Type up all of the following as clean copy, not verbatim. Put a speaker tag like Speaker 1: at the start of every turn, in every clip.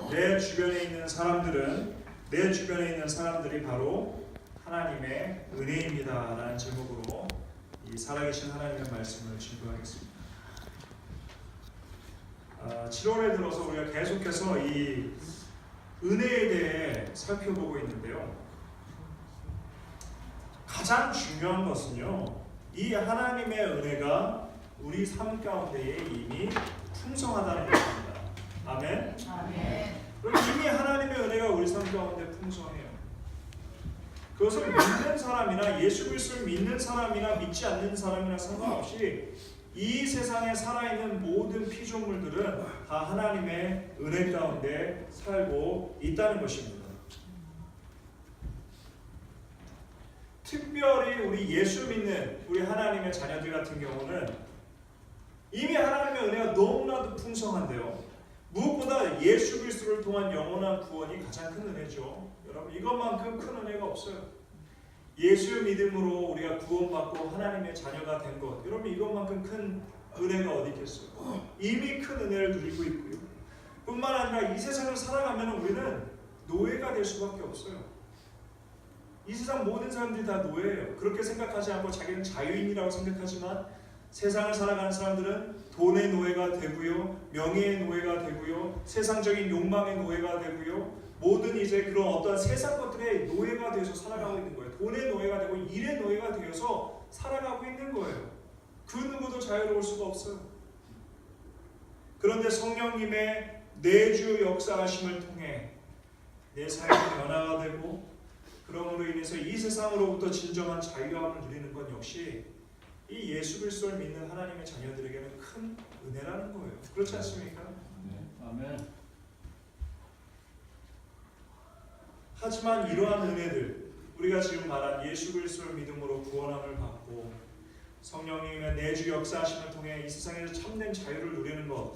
Speaker 1: 내 주변에 있는 사람들이 바로 하나님의 은혜입니다라는 제목으로 이 살아계신 하나님의 말씀을 증거하겠습니다. 7월에 들어서 우리가 계속해서 이 은혜에 대해 살펴보고 있는데요. 가장 중요한 것은요, 이 하나님의 은혜가 우리 삶 가운데에 이미 풍성하다는 것입니다. 아멘. 이미 하나님의 은혜가 우리 삶 가운데 풍성해요. 그것을 믿는 사람이나 예수 그리스도를 믿는 사람이나 믿지 않는 사람이나 상관없이 이 세상에 살아있는 모든 피조물들은 다 하나님의 은혜 가운데 살고 있다는 것입니다. 특별히 우리 예수 믿는 우리 하나님의 자녀들 같은 경우는 이미 하나님의 은혜가 너무나도 풍성한데요, 무엇보다 예수 그리스도를 통한 영원한 구원이 가장 큰 은혜죠. 여러분, 이것만큼 큰 은혜가 없어요. 예수 믿음으로 우리가 구원받고 하나님의 자녀가 된 것, 여러분 이것만큼 큰 은혜가 어디 있겠어요? 이미 큰 은혜를 누리고 있고요. 뿐만 아니라 이 세상을 살아가면 우리는 노예가 될 수밖에 없어요. 이 세상 모든 사람들이 다 노예예요. 그렇게 생각하지 않고 자기는 자유인이라고 생각하지만 세상을 살아가는 사람들은 돈의 노예가 되고요, 명예의 노예가 되고요, 세상적인 욕망의 노예가 되고요, 모든 이제 그런 어떤 세상 것들의 노예가 되어서 살아가고 있는 거예요. 돈의 노예가 되고 일의 노예가 되어서 살아가고 있는 거예요. 그 누구도 자유로울 수가 없어요. 그런데 성령님의 내주 역사하심을 통해 내 삶이 변화가 되고, 그러므로 인해서 이 세상으로부터 진정한 자유함을 누리는 건 역시 이 예수 그리스도를 믿는 하나님의 자녀들에게는 큰 은혜라는 거예요. 그렇지 않습니까?
Speaker 2: 네. 아멘.
Speaker 1: 하지만 이러한 은혜들, 우리가 지금 말한 예수 그리스도를 믿음으로 구원함을 받고 성령님의 내주 역사하심을 통해 이 세상에서 참된 자유를 누리는 것,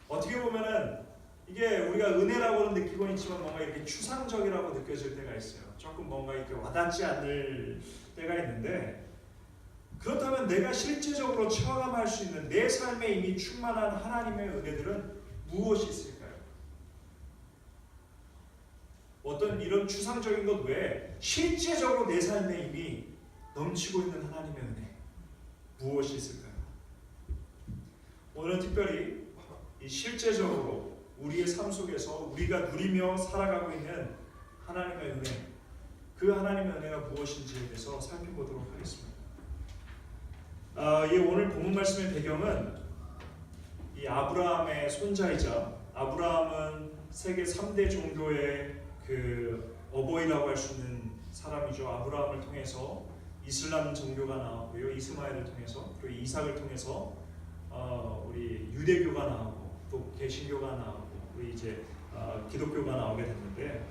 Speaker 1: 어떻게 보면은 이게 우리가 은혜라고는 느끼고 있지만 뭔가 이렇게 추상적이라고 느껴질 때가 있어요. 조금 뭔가 이렇게 와닿지 않을 때가 있는데, 그렇다면 내가 실제적으로 체험할 수 있는 내 삶에 이미 충만한 하나님의 은혜들은 무엇이 있을까요? 어떤 이런 추상적인 것 외에 실제적으로 내 삶에 이미 넘치고 있는 하나님의 은혜, 무엇이 있을까요? 오늘은 특별히 이 실제적으로 우리의 삶 속에서 우리가 누리며 살아가고 있는 하나님의 은혜, 그 하나님의 은혜가 무엇인지에 대해서 살펴보도록 하겠습니다. 이 오늘 본문 말씀의 배경은 이 아브라함의 손자이자, 아브라함은 세계 3대 종교의 그 어버이라고 할 수 있는 사람이죠. 아브라함을 통해서 이슬람 종교가 나왔고요, 이스마엘을 통해서, 그리고 이삭을 통해서 우리 유대교가 나오고 또 개신교가 나오고 우리 이제 기독교가 나오게 됐는데,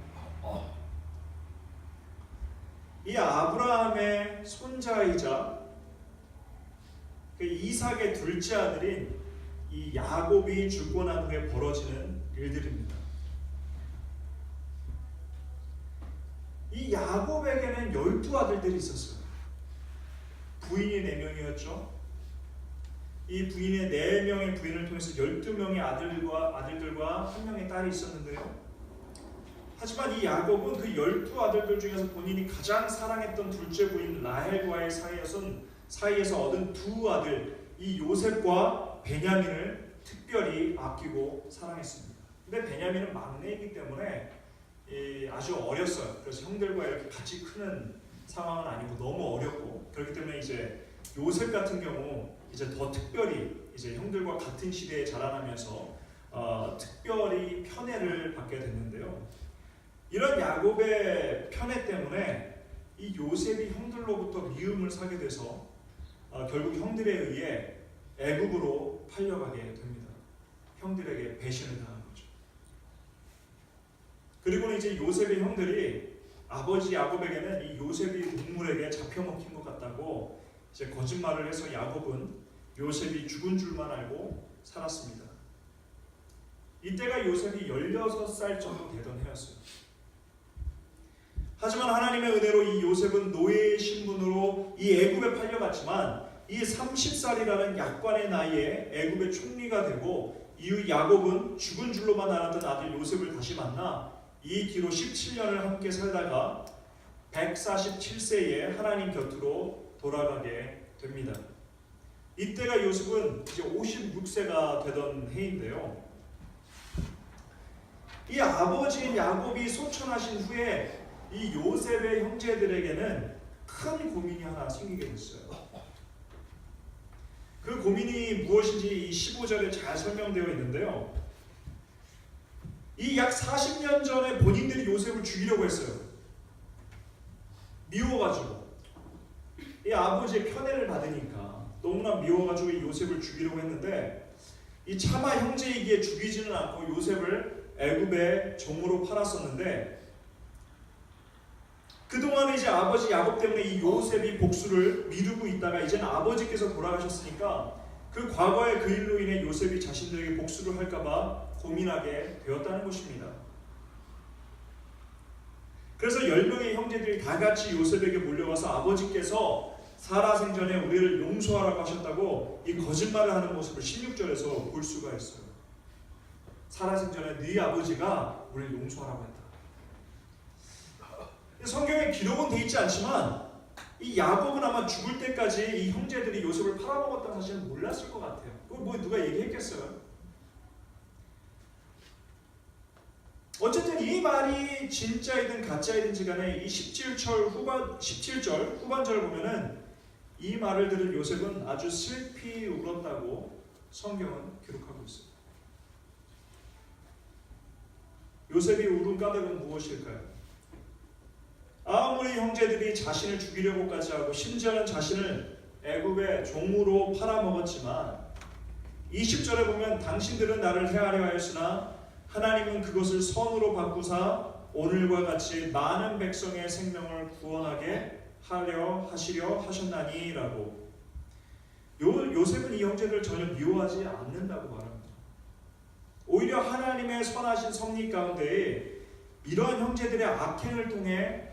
Speaker 1: 이 아브라함의 손자이자 그 이삭의 둘째 아들인 이 야곱이 죽고 난 후에 벌어지는 일들입니다. 이 야곱에게는 12아들들이 있었어요. 부인이 4명이었죠. 이 부인의 4명의 부인을 통해서 12명의 아들들과 1명의 딸이 있었는데요. 하지만 이 야곱은 그 12아들들 중에서 본인이 가장 사랑했던 둘째 부인 라헬과의 사이에서 얻은 2아들, 이 요셉과 베냐민을 특별히 아끼고 사랑했습니다. 근데 베냐민은 막내이기 때문에 아주 어렸어요. 그래서 형들과 이렇게 같이 크는 상황은 아니고 너무 어렸고, 그렇기 때문에 이제 요셉 같은 경우 이제 더 특별히 이제 형들과 같은 시대에 자라나면서 특별히 편애를 받게 됐는데요. 이런 야곱의 편애 때문에 이 요셉이 형들로부터 미움을 사게 돼서 결국 형들에 의해 애굽으로 팔려가게 됩니다. 형들에게 배신을 당한 거죠. 그리고는 이제 요셉의 형들이 아버지 야곱에게는 이 요셉이 동물에게 잡혀먹힌 것 같다고 이제 거짓말을 해서 야곱은 요셉이 죽은 줄만 알고 살았습니다. 이때가 요셉이 16살 정도 되던 해였어요. 하지만 하나님의 은혜로 이 요셉은 노예의 신분으로 이 애굽에 팔려갔지만 이 30살이라는 약관의 나이에 애굽의 총리가 되고 이후 야곱은 죽은 줄로만 알았던 아들 요셉을 다시 만나 이 뒤로 17년을 함께 살다가 147세에 하나님 곁으로 돌아가게 됩니다. 이때가 요셉은 이제 56세가 되던 해인데요. 이 아버지인 야곱이 소천하신 후에 이 요셉의 형제들에게는 큰 고민이 하나 생기게 됐어요. 그 고민이 무엇인지 이 15절에 잘 설명되어 있는데요. 이 약 40년 전에 본인들이 요셉을 죽이려고 했어요. 미워가지고. 이 아버지의 편애를 받으니까 너무나 미워가지고 이 요셉을 죽이려고 했는데 이 차마 형제이기에 죽이지는 않고 요셉을 애굽의 종으로 팔았었는데 그동안에 이제 아버지 야곱 때문에 이 요셉이 복수를 미루고 있다가 이제는 아버지께서 돌아가셨으니까 그 과거의 그 일로 인해 요셉이 자신들에게 복수를 할까봐 고민하게 되었다는 것입니다. 그래서 10명의 형제들이 다 같이 요셉에게 몰려와서 아버지께서 살아생전에 우리를 용서하라고 하셨다고 이 거짓말을 하는 모습을 16절에서 볼 수가 있어요. 살아생전에 네 아버지가 우리를 용서하라고 했다. 성경에 기록은 돼 있지 않지만 이 야곱은 아마 죽을 때까지 이 형제들이 요셉을 팔아먹었다는 사실은 몰랐을 것 같아요. 그걸 뭐 누가 얘기했겠어요? 어쨌든 이 말이 진짜이든 가짜이든지 간에 이 17절 후반절을 보면은 이 말을 들은 요셉은 아주 슬피 울었다고 성경은 기록하고 있습니다. 요셉이 울은 까닭은 무엇일까요? 아무리 형제들이 자신을 죽이려고까지 하고 심지어는 자신을 애굽의 종으로 팔아먹었지만 20절에 보면 당신들은 나를 해하려 하였으나 하나님은 그것을 선으로 바꾸사 오늘과 같이 많은 백성의 생명을 구원하게 하시려 하셨나니 라고. 요셉은 이 형제들을 전혀 미워하지 않는다고 말합니다. 오히려 하나님의 선하신 섭리 가운데 이러한 형제들의 악행을 통해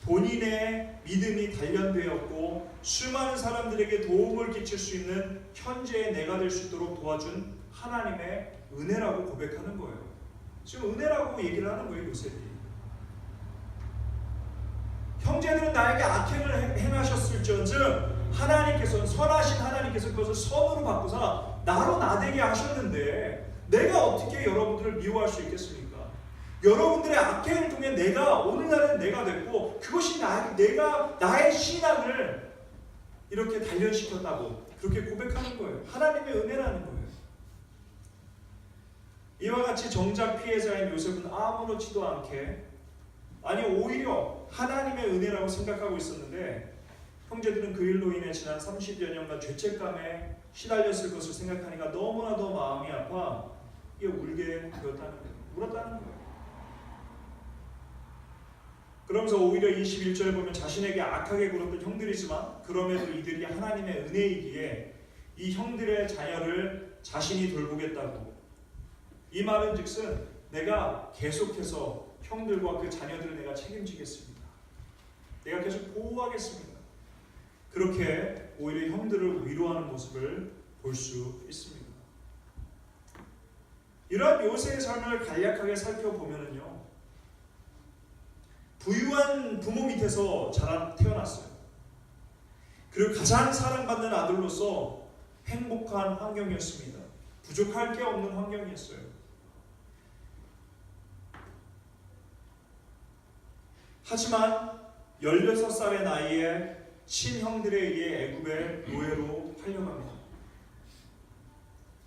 Speaker 1: 본인의 믿음이 단련되었고 수많은 사람들에게 도움을 끼칠 수 있는 현재의 내가 될 수 있도록 도와준 하나님의 은혜라고 고백하는 거예요. 지금 은혜라고 얘기를 하는 거예요, 요셉이. 형제들은 나에게 악행을 행하셨을지언정 하나님께서는 선하신 하나님께서 그것을 선으로 바꾸사 나로 나되게 하셨는데 내가 어떻게 여러분들을 미워할 수 있겠습니까? 여러분들의 악행을 통해 내가 오늘날은 내가 됐고 그것이 내가 나의 신앙을 이렇게 단련시켰다고 그렇게 고백하는 거예요. 하나님의 은혜라는 거예요. 이와 같이 정작 피해자인 요셉은 아무렇지도 않게 아니 오히려 하나님의 은혜라고 생각하고 있었는데 형제들은 그 일로 인해 지난 30여 년간 죄책감에 시달렸을 것을 생각하니까 너무나도 마음이 아파 이게 울게 되었다는 거예요. 울었다는 거예요. 그러면서 오히려 21절에 보면 자신에게 악하게 굴었던 형들이지만 그럼에도 이들이 하나님의 은혜이기에 이 형들의 자녀를 자신이 돌보겠다고. 이 말은 즉슨 내가 계속해서 형들과 그 자녀들을 내가 책임지겠습니다. 내가 계속 보호하겠습니다. 그렇게 오히려 형들을 위로하는 모습을 볼 수 있습니다. 이러한 요셉의 삶을 간략하게 살펴보면요. 부유한 부모 밑에서 태어났어요. 그리고 가장 사랑받는 아들로서 행복한 환경이었습니다. 부족할 게 없는 환경이었어요. 하지만 16살의 나이에 친형들에 의해 애굽의 노예로 팔려갑니다.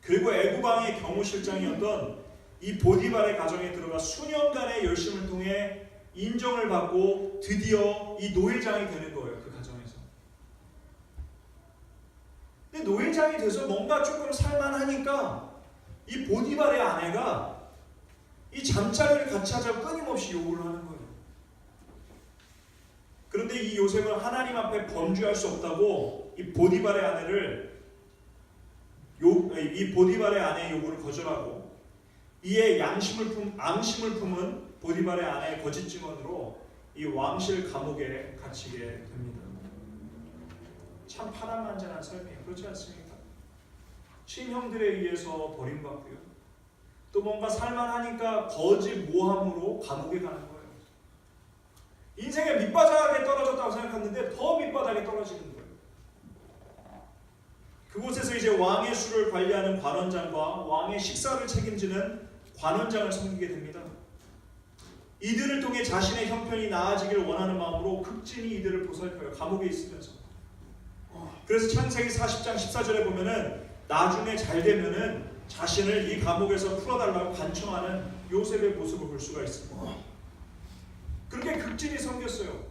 Speaker 1: 그리고 애굽 왕의 경호실장이었던 이 보디발의 가정에 들어가 수년간의 열심을 통해 인정을 받고 드디어 이 노예장이 되는 거예요. 그 가정에서. 근데 노예장이 돼서 뭔가 조금 살만하니까 이 보디발의 아내가 이 잠자리를 같이 하자고 끊임없이 요구를 하는 거예요. 그런데 이 요셉은 하나님 앞에 범죄할 수 없다고 이 보디발의 아내의 요구를 거절하고 이에 앙심을 품은 보디발의 아내의 거짓 증언으로 이 왕실 감옥에 갇히게 됩니다. 참 파란만장한 삶이에요. 그렇지 않습니까? 친형들에 의해서 버림받고요. 또 뭔가 살만하니까 거짓 모함으로 감옥에 가는 거예요. 인생의 밑바닥에 떨어졌다고 생각했는데 더 밑바닥에 떨어지는 거예요. 그곳에서 이제 왕의 술을 관리하는 관원장과 왕의 식사를 책임지는 관원장을 섬기게 됩니다. 이들을 통해 자신의 형편이 나아지길 원하는 마음으로 극진히 이들을 보살펴요. 감옥에 있으면서. 그래서 창세기 40장 14절에 보면은 나중에 잘 되면은 자신을 이 감옥에서 풀어달라고 간청하는 요셉의 모습을 볼 수가 있습니다. 그렇게 극진히 섬겼어요.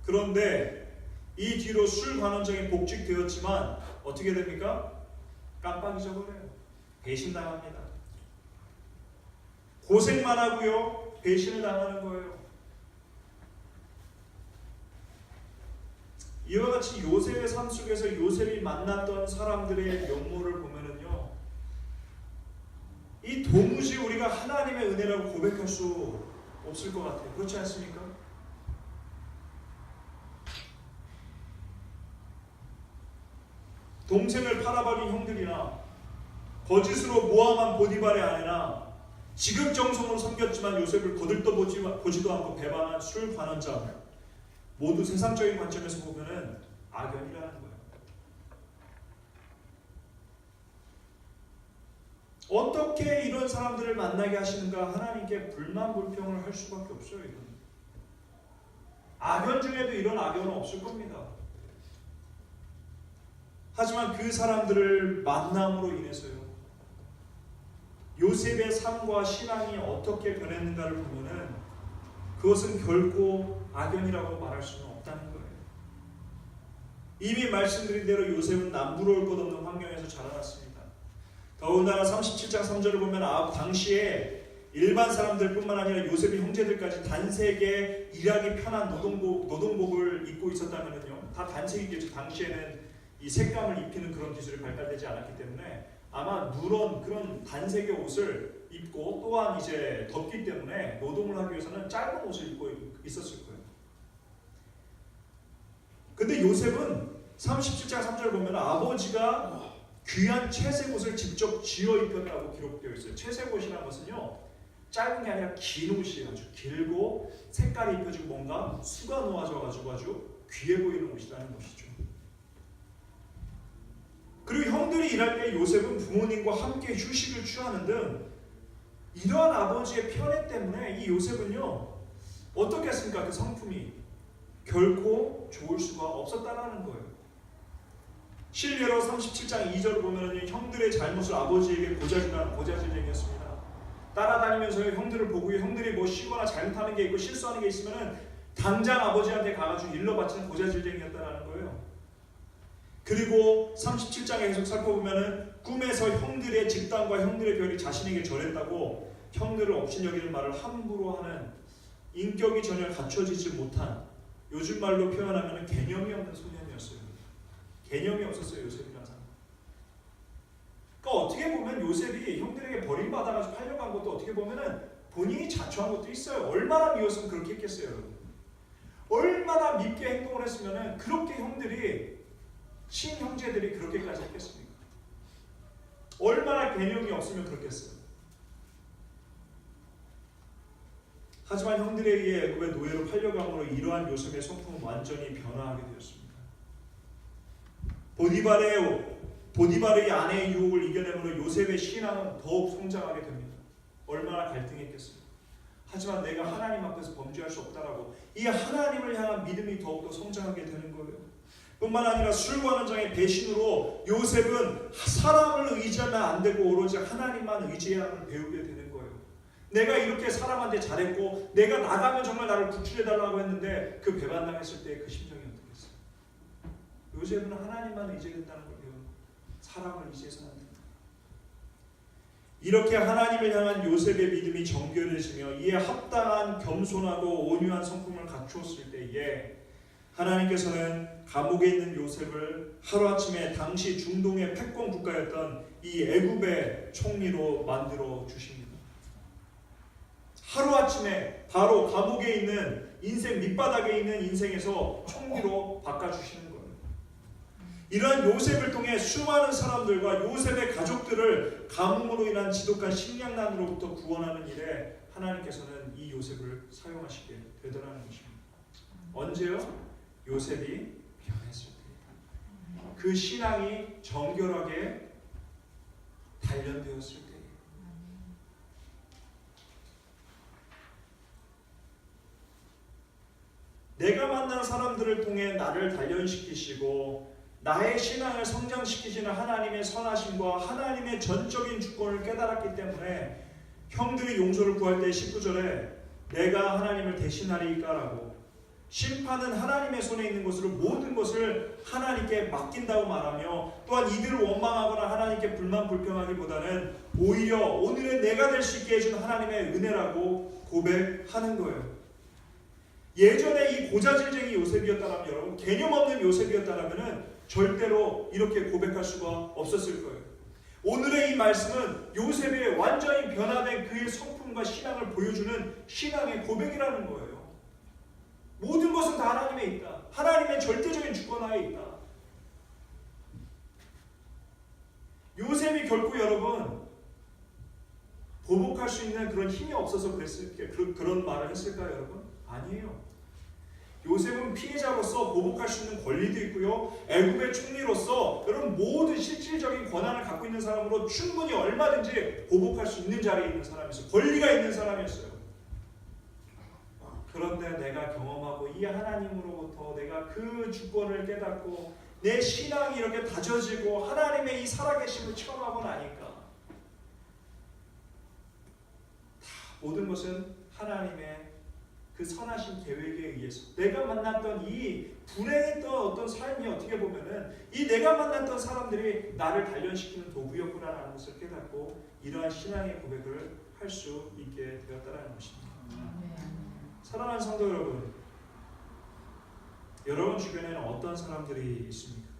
Speaker 1: 그런데 이 뒤로 술 관원장이 복직되었지만 어떻게 됩니까? 깜빡 잊어버려요. 배신당합니다. 고생만 하고요. 배신을 당하는 거예요. 이와 같이 요셉의 삶 속에서 요셉이 만났던 사람들의 면모를 보면은요, 이 도무지 우리가 하나님의 은혜라고 고백할 수 없을 것 같아요. 그렇지 않습니까? 동생을 팔아버린 형들이나 거짓으로 모함한 보디발의 아내나 지극정성으로 섬겼지만 요셉을 거들떠보지도 않고 배반한 술 관원장, 모두 세상적인 관점에서 보면은 악연이라는 거예요. 어떻게 이런 사람들을 만나게 하시는가? 하나님께 불만 불평을 할 수밖에 없어요. 이건. 악연 중에도 이런 악연은 없을 겁니다. 하지만 그 사람들을 만남으로 인해서요, 요셉의 삶과 신앙이 어떻게 변했는가를 보면은 그것은 결코 악연이라고 말할 수는 없다는 거예요. 이미 말씀드린 대로 요셉은 남부러울 것 없는 환경에서 자라났습니다. 더군다나 37장 3절을 보면 당시에 일반 사람들뿐만 아니라 요셉의 형제들까지 단색의 일하기 편한 노동복을 입고 있었다면요, 다 단색이겠죠. 당시에는 이 색감을 입히는 그런 기술이 발달되지 않았기 때문에 아마 누런 그런 단색의 옷을 입고 또한 이제 덥기 때문에 노동을 하기 위해서는 짧은 옷을 입고 있었을 거예요. 근데 요셉은 37장 3절 보면 아버지가 귀한 채색 옷을 직접 지어 입혔다고 기록되어 있어요. 채색 옷이라는 것은요, 짧은 게 아니라 긴 옷이에요. 아주 길고 색깔이 입혀지고 뭔가 수가 놓아져가지고 아주 귀해 보이는 옷이라는 것이죠. 그리고 형들이 일할 때 요셉은 부모님과 함께 휴식을 취하는 등 이러한 아버지의 편애 때문에 이 요셉은요, 어떻게 했습니까? 그 성품이 결코 좋을 수가 없었다라는 거예요. 실례로 37장 2절을 보면 형들의 잘못을 아버지에게 고자질쟁이였습니다. 따라다니면서 형들을 보고 형들이 뭐 쉬거나 잘못하는 게 있고 실수하는 게 있으면 당장 아버지한테 가가지고 일러 바치는 고자질쟁이였다라는 거예요. 그리고 37장에 계속 살펴보면은 꿈에서 형들의 집단과 형들의 별이 자신에게 절했다고 형들을 업신여기는 말을 함부로 하는 인격이 전혀 갖춰지지 못한, 요즘 말로 표현하면 개념이 없는 소년이었어요. 개념이 없었어요, 요셉이라는 사람. 그러니까 어떻게 보면 요셉이 형들에게 버림받아가지고 팔려간 것도 어떻게 보면은 본인이 자초한 것도 있어요. 얼마나 미웠으면 그렇게 했겠어요, 여러분. 얼마나 밉게 행동을 했으면은 그렇게 형들이, 친형제들이 그렇게까지 했겠습니까? 얼마나 개념이 없으면 그렇겠어요. 하지만 형들에 의해 애굽의 노예로 팔려감으로 이러한 요셉의 성품은 완전히 변화하게 되었습니다. 보디발의 아내의 유혹을 이겨내므로 요셉의 신앙은 더욱 성장하게 됩니다. 얼마나 갈등했겠어요. 하지만 내가 하나님 앞에서 범죄할 수 없다라고 이 하나님을 향한 믿음이 더욱더 성장하게 되는 거예요. 뿐만 아니라 술 관원장의 배신으로 요셉은 사람을 의지하면 안 되고 오로지 하나님만 의지해야 함을 배우게 되는 거예요. 내가 이렇게 사람한테 잘했고 내가 나가면 정말 나를 구출해달라고 했는데 그 배반당했을 때 그 심정이 어떻겠어요? 요셉은 하나님만 의지해야 된다는 걸 배우는 거예요. 사람을 의지해서는 안 된다. 이렇게 하나님을 향한 요셉의 믿음이 정결해지며 이에 합당한 겸손하고 온유한 성품을 갖추었을 때에 하나님께서는 감옥에 있는 요셉을 하루아침에 당시 중동의 패권 국가였던 이 애굽의 총리로 만들어 주십니다. 하루아침에 바로 감옥에 있는 인생 밑바닥에 있는 인생에서 총리로 바꿔주시는 거예요. 이러한 요셉을 통해 수많은 사람들과 요셉의 가족들을 가뭄으로 인한 지독한 식량난으로부터 구원하는 일에 하나님께서는 이 요셉을 사용하시게 되더라는 것입니다. 언제요? 요셉이 변했을 때, 그 신앙이 정결하게 단련되었을 때. 내가 만난 사람들을 통해 나를 단련시키시고 나의 신앙을 성장시키시는 하나님의 선하심과 하나님의 전적인 주권을 깨달았기 때문에 형들이 용서를 구할 때 19절에 내가 하나님을 대신하리이까라고, 심판은 하나님의 손에 있는 것으로 모든 것을 하나님께 맡긴다고 말하며, 또한 이들을 원망하거나 하나님께 불만 불평하기보다는 오히려 오늘의 내가 될 수 있게 해준 하나님의 은혜라고 고백하는 거예요. 예전에 이 고자질쟁이 요셉이었다면, 여러분 개념 없는 요셉이었다면 절대로 이렇게 고백할 수가 없었을 거예요. 오늘의 이 말씀은 요셉의 완전히 변화된 그의 성품과 신앙을 보여주는 신앙의 고백이라는 거예요. 모든 것은 다 하나님에 있다. 하나님의 절대적인 주권하에 있다. 요셉이 결코 여러분 보복할 수 있는 그런 힘이 없어서 그런 말을 했을까요, 여러분? 아니에요. 요셉은 피해자로서 보복할 수 있는 권리도 있고요, 애굽의 총리로서 여러분 모든 실질적인 권한을 갖고 있는 사람으로 충분히 얼마든지 보복할 수 있는 자리에 있는 사람이었어요. 권리가 있는 사람이었어요. 그런데 내가 경험하고 이 하나님으로부터 내가 그 주권을 깨닫고 내 신앙이 이렇게 다져지고 하나님의 이 살아계심을 체험하고 나니까 다 모든 것은 하나님의 그 선하신 계획에 의해서 내가 만났던 이 불행했던 어떤 삶이 어떻게 보면은 이 내가 만났던 사람들이 나를 단련시키는 도구였구나라는 것을 깨닫고 이러한 신앙의 고백을 할 수 있게 되었다는 것입니다. 사랑하는 성도 여러분, 여러분 주변에는 어떤 사람들이 있습니까?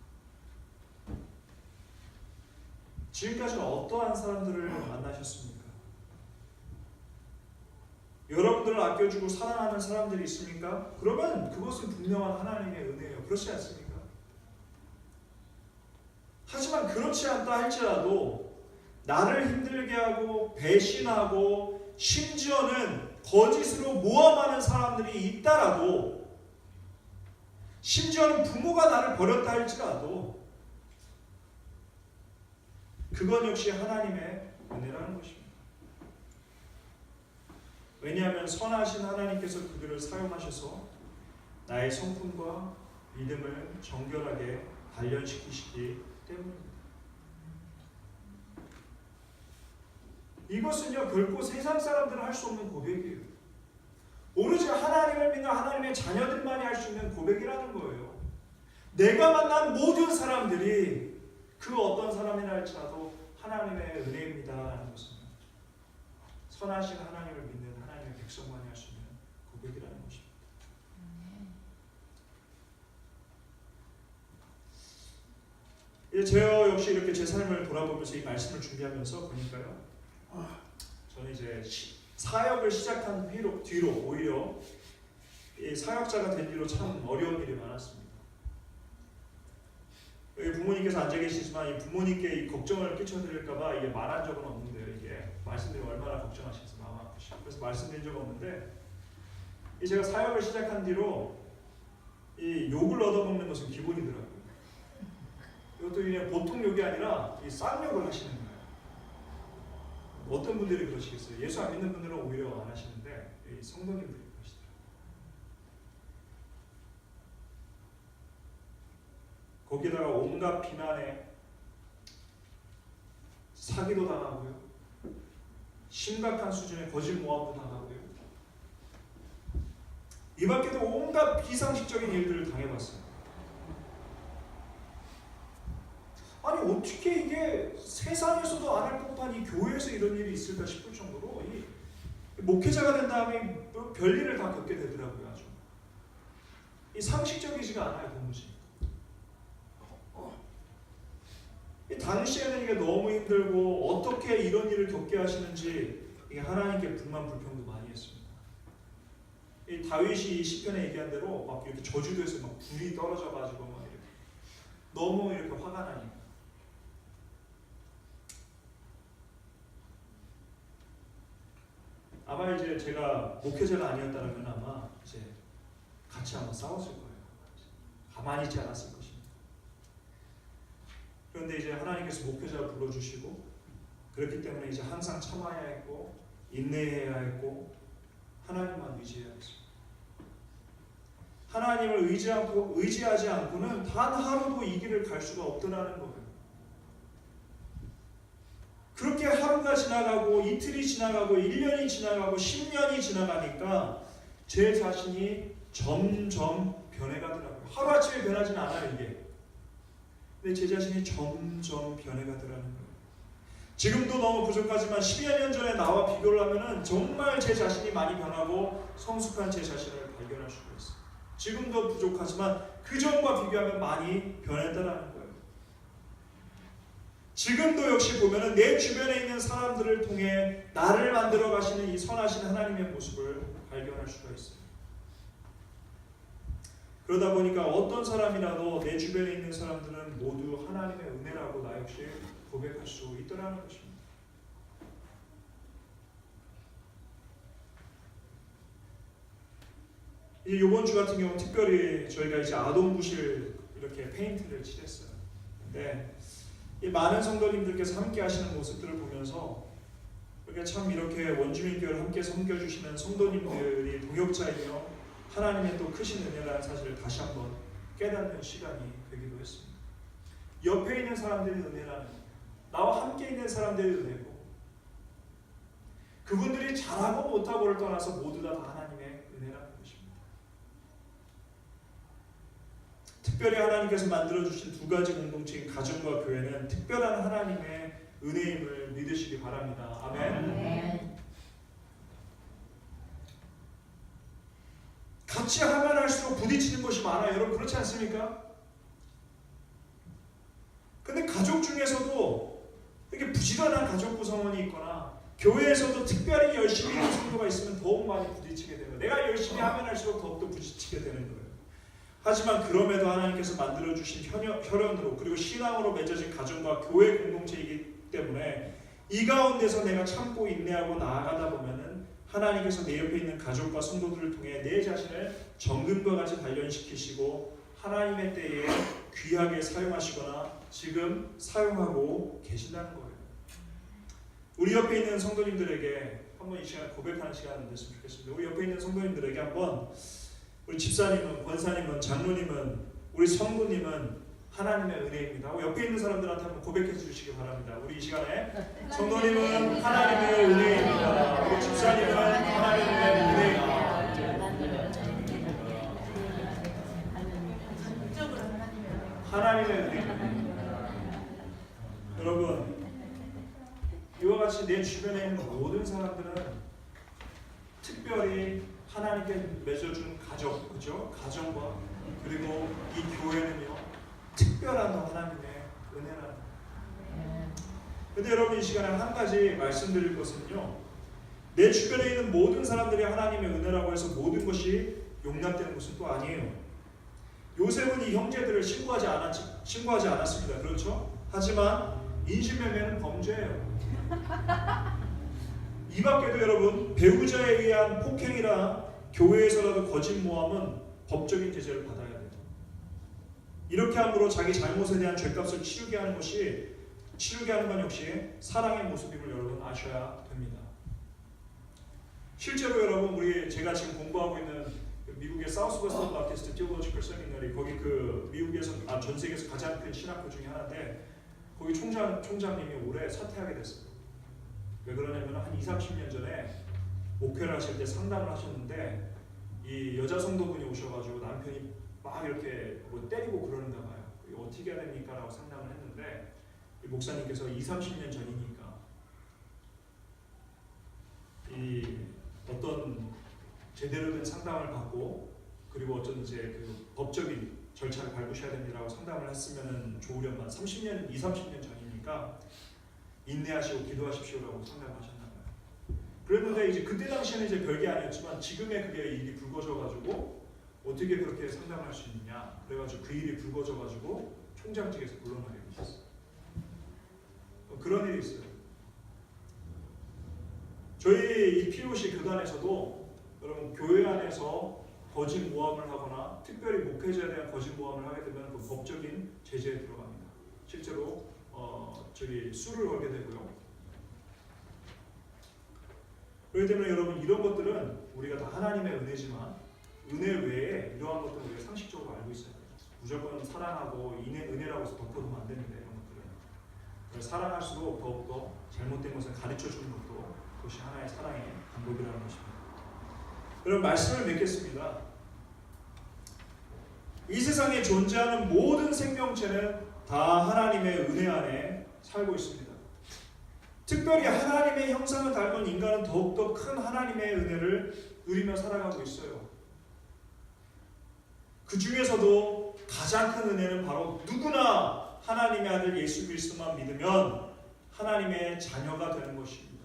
Speaker 1: 지금까지는 어떠한 사람들을 만나셨습니까? 여러분들을 아껴주고 사랑하는 사람들이 있습니까? 그러면 그것은 분명한 하나님의 은혜예요. 그렇지 않습니까? 하지만 그렇지 않다 할지라도 나를 힘들게 하고 배신하고 심지어는 거짓으로 모함하는 사람들이 있다라도, 심지어는 부모가 나를 버렸다 할지라도 그건 역시 하나님의 은혜라는 것입니다. 왜냐하면 선하신 하나님께서 그들을 사용하셔서 나의 성품과 믿음을 정결하게 단련시키시기 때문입니다. 이것은요 결코 세상 사람들은 할 수 없는 고백이에요. 오로지 하나님을 믿는 하나님의 자녀들만이 할 수 있는 고백이라는 거예요. 내가 만난 모든 사람들이 그 어떤 사람이라 할지라도 하나님의 은혜입니다라는 것은 선하신 하나님을 믿는 하나님의 백성만이 할 수 있는 고백이라는 것입니다. 제가 역시 이렇게 제 삶을 돌아보면서 이 말씀을 준비하면서 보니까요, 저는 이제 사역을 시작한 뒤로 오히려 이 사역자가 된 뒤로 참 어려운 일이 많았습니다. 여기 부모님께서 앉아 계시지만 이 부모님께 이 걱정을 끼쳐드릴까봐 이게 말한 적은 없는데요. 이게 말씀드리면 얼마나 걱정하시면서 마음 아프시고 그래서 말씀드린 적은 없는데, 이 제가 사역을 시작한 뒤로 이 욕을 얻어먹는 것은 기본이더라고요. 이것도 그냥 보통 욕이 아니라 이 쌍욕을 하시는 거예요. 어떤 분들이 그러시겠어요? 예수 안 믿는 분들은 오히려 안 하시는데 이 성도님들이 그러시더라고요. 거기다가 온갖 비난에 사기도 당하고요, 심각한 수준의 거짓 모함도 당하고요, 이 밖에도 온갖 비상식적인 일들을 당해봤어요. 아니 어떻게 이게 세상에서도 안 할 법한 이 교회에서 이런 일이 있을까 싶을 정도로 이 목회자가 된 다음에 별일을 다 겪게 되더라고요. 아주 이 상식적이지가 않아요, 도무지. 당시에는 이게 너무 힘들고 어떻게 이런 일을 겪게 하시는지 이게 하나님께 불만 불평도 많이 했습니다. 이 다윗이 이 시편에 얘기한 대로 막 이렇게 저주돼서 막 불이 떨어져가지고 막 이렇게 너무 이렇게 화가 나니까. 아마 이제 제가 목회자가 아니었다면 아마 이제 같이 한번 싸웠을 거예요. 가만히 있지 않았을 것입니다. 그런데 이제 하나님께서 목회자를 불러주시고 그렇기 때문에 이제 항상 참아야 했고 인내해야 했고 하나님만 의지해야 했습니다. 하나님을 의지하지 않고는 단 하루도 이 길을 갈 수가 없더라는 거예요. 그렇게 하루가 지나가고 이틀이 지나가고 1년이 지나가고 10년이 지나가니까 제 자신이 점점 변해가더라고요. 하루아침에 변하지는 않아요 이게. 근데 제 자신이 점점 변해가더라는 거예요. 지금도 너무 부족하지만 10여 년 전에 나와 비교를 하면은 정말 제 자신이 많이 변하고 성숙한 제 자신을 발견할 수가 있어요. 지금도 부족하지만 그 전과 비교하면 많이 변했다라는 거예요. 지금도 역시 보면은 내 주변에 있는 사람들을 통해 나를 만들어 가시는 이 선하신 하나님의 모습을 발견할 수가 있어요. 그러다 보니까 어떤 사람이라도 내 주변에 있는 사람들은 모두 하나님의 은혜라고 나 역시 고백할 수 있더라는 것입니다. 이번 주 같은 경우 특별히 저희가 이제 아동부실 이렇게 페인트를 칠했어요. 근데 이 많은 성도님들께서 함께 하시는 모습들을 보면서 참 이렇게 원주민교회를 함께 섬겨주시는 성도님들이 동역자이며 하나님의 또 크신 은혜라는 사실을 다시 한번 깨닫는 시간이 되기도 했습니다. 옆에 있는 사람들이 은혜라는, 나와 함께 있는 사람들이 은혜고, 그분들이 잘하고 못하고를 떠나서 모두 다 하나님의 은혜라는 것입니다. 특별히 하나님께서 만들어주신 두 가지 공동체인 가정과 교회는 특별한 하나님의 은혜임을 믿으시기 바랍니다. 아멘. 같이 하면 할수록 부딪히는 것이 많아요. 여러분 그렇지 않습니까? 근데 가족 중에서도 이렇게 부지런한 가족 구성원이 있거나 교회에서도 특별히 열심히 하는 성도가 있으면 더욱 많이 부딪히게 되고 내가 열심히 하면 할수록 더욱더 부딪히게 되는 거예요. 하지만 그럼에도 하나님께서 만들어주신 혈연으로 그리고 신앙으로 맺어진 가정과 교회 공동체이기 때문에 이 가운데서 내가 참고 인내하고 나아가다 보면은 하나님께서 내 옆에 있는 가족과 성도들을 통해 내 자신을 정금과 같이 단련시키시고 하나님의 때에 귀하게 사용하시거나 지금 사용하고 계신다는 거예요. 우리 옆에 있는 성도님들에게 한번 이 시간에 고백하는 시간이 됐으면 좋겠습니다. 우리 옆에 있는 성도님들에게 한번 우리 집사님은, 권사님은, 장로님은, 우리 성도님은 하나님의 은혜입니다. 옆에 있는 사람들한테 한번 고백해 주시기 바랍니다. 우리 이 시간에 성도님은 하나님의 은혜입니다. 우리 집사님은 하나님의 은혜입니다. 하나님의 은혜입니다. 여러분, 이와 같이 내 주변에 있는 모든 사람들은 특별히 하나님께 맺어준 가족, 그죠? 가정과 그리고 이 교회는요 특별한 하나님의 은혜라는 거예요. 근데 여러분 이 시간에 한 가지 말씀드릴 것은요, 내 주변에 있는 모든 사람들이 하나님의 은혜라고 해서 모든 것이 용납되는 것은 또 아니에요. 요셉은 이 형제들을 신고하지 않았습니다. 그렇죠? 하지만 인신매매는 범죄예요. 이 밖에도 여러분 배우자에 의한 폭행이나 교회에서라도 거짓 모함은 법적인 제재를 받아야 돼요. 이렇게 함으로 자기 잘못에 대한 죄값을 치르게 하는 건 역시 사랑의 모습임을 여러분 아셔야 됩니다. 실제로 여러분 제가 지금 공부하고 있는 미국의 사우스웨스턴 바티스트 티올로지컬 세미너리, 거기 그 미국에서 전 세계에서 가장 큰 신학교 중에 하나인데 거기 총장님이 올해 사퇴하게 됐어요. 왜 그러냐면 한 20-30년 전에 목회를 하실 때 상담을 하셨는데 이 여자 성도분이 오셔가지고 남편이 막 이렇게 뭐 때리고 그러는가 봐요. 이거 어떻게 해야 됩니까? 라고 상담을 했는데 이 목사님께서 20-30년 전이니까 이 어떤 제대로 된 상담을 받고 그리고 어떤 이제 그 법적인 절차를 밟으셔야 됩니다라고 상담을 했으면 좋으련만 20-30년 전이니까 인내하시고 기도하십시오라고 상담하셨나 봐요. 그랬는데 이제 그때 당시에는 이제 별게 아니었지만 지금의 그게 일이 불거져가지고 어떻게 그렇게 상담할 수 있느냐 그래가지고 그 일이 불거져가지고 총장직에서 물러나게 되셨어요. 그런 일이 있어요. 저희 이 POC 교단에서도 여러분 교회 안에서 거짓 모함을 하거나 특별히 목회자에 대한 거짓 모함을 하게 되면 그 법적인 제재에 들어갑니다. 실제로 수를 걸게 되고요. 그렇기 때문에 여러분 이런 것들은 우리가 다 하나님의 은혜지만 은혜 외에 이러한 것들은 우리가 상식적으로 알고 있어야 돼요. 무조건 사랑하고 은혜라고 해서 덮어두면 안 됩니다. 이런 것들은 사랑할수록 더욱더 잘못된 것을 가르쳐주는 것도 그것이 하나의 사랑의 방법이라는 것입니다. 여러분 말씀을 맺겠습니다. 이 세상에 존재하는 모든 생명체는 다 하나님의 은혜 안에 살고 있습니다. 특별히 하나님의 형상을 닮은 인간은 더욱더 큰 하나님의 은혜를 누리며 살아가고 있어요. 그 중에서도 가장 큰 은혜는 바로 누구나 하나님의 아들 예수 그리스도만 믿으면 하나님의 자녀가 되는 것입니다.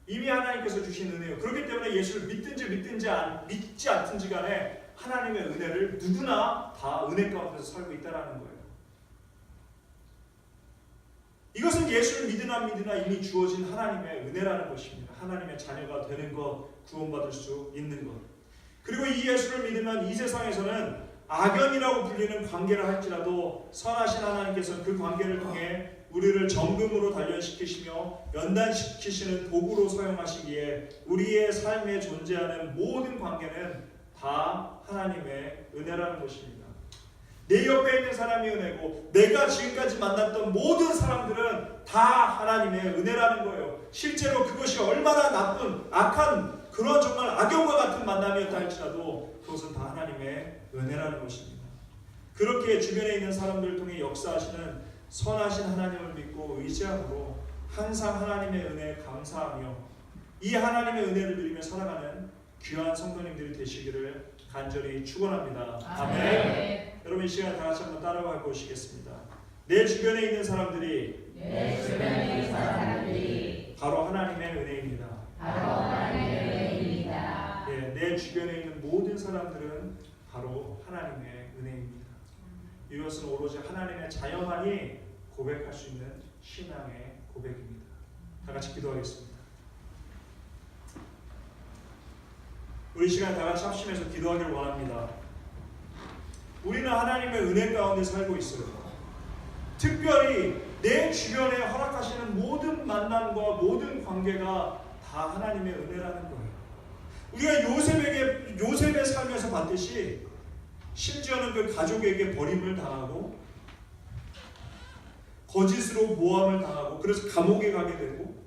Speaker 1: 이미 하나님께서 주신 은혜요. 그렇기 때문에 예수를 믿든지 믿지 않든지 간에 하나님의 은혜를 누구나 다 은혜 가운데서 살고 있다는 거예요. 이것은 예수를 믿으나 이미 주어진 하나님의 은혜라는 것입니다. 하나님의 자녀가 되는 것, 구원받을 수 있는 것. 그리고 이 예수를 믿으면 이 세상에서는 악연이라고 불리는 관계를 할지라도 선하신 하나님께서 그 관계를 통해 우리를 정금으로 단련시키시며 연단시키시는 도구로 사용하시기에 우리의 삶에 존재하는 모든 관계는 다 하나님의 은혜라는 것입니다. 내 옆에 있는 사람이 은혜고 내가 지금까지 만났던 모든 사람들은 다 하나님의 은혜라는 거예요. 실제로 그것이 얼마나 나쁜 악한 그런 정말 악연과 같은 만남이었다 할지라도 그것은 다 하나님의 은혜라는 것입니다. 그렇게 주변에 있는 사람들을 통해 역사하시는 선하신 하나님을 믿고 의지함으로 항상 하나님의 은혜에 감사하며 이 하나님의 은혜를 누리며 살아가는 귀한 성도님들이 되시기를 간절히 축원합니다. 아멘. 여러분 이 시간에 다 같이 한번 따라가 보시겠습니다. 내 주변에 있는 사람들이 바로 하나님의 은혜입니다. 내 주변에 있는 모든 사람들은 바로 하나님의 은혜입니다. 이것은 오로지 하나님의 자녀만이 고백할 수 있는 신앙의 고백입니다. 다 같이 기도하겠습니다. 우리 시간 다 같이 합심해서 기도하기를 원합니다. 우리는 하나님의 은혜 가운데 살고 있어요. 특별히 내 주변에 허락하시는 모든 만남과 모든 관계가 다 하나님의 은혜라는 거예요. 우리가 요셉의 삶에서 봤듯이 심지어는 그 가족에게 버림을 당하고 거짓으로 모함을 당하고 그래서 감옥에 가게 되고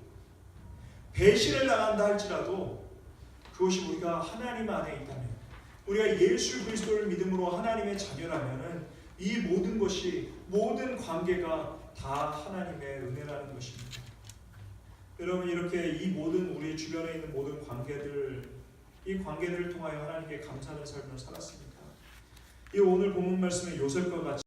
Speaker 1: 배신을 당한다 할지라도 그것이 우리가 하나님 안에 있다면 우리가 예수 그리스도를 믿음으로 하나님의 자녀라면 이 모든 것이 모든 관계가 다 하나님의 은혜라는 것입니다. 여러분 이렇게 이 모든 우리 주변에 있는 모든 이 관계들을 통하여 하나님께 감사하는 삶을 살았습니까? 이 오늘 본문 말씀의 요셉과 같이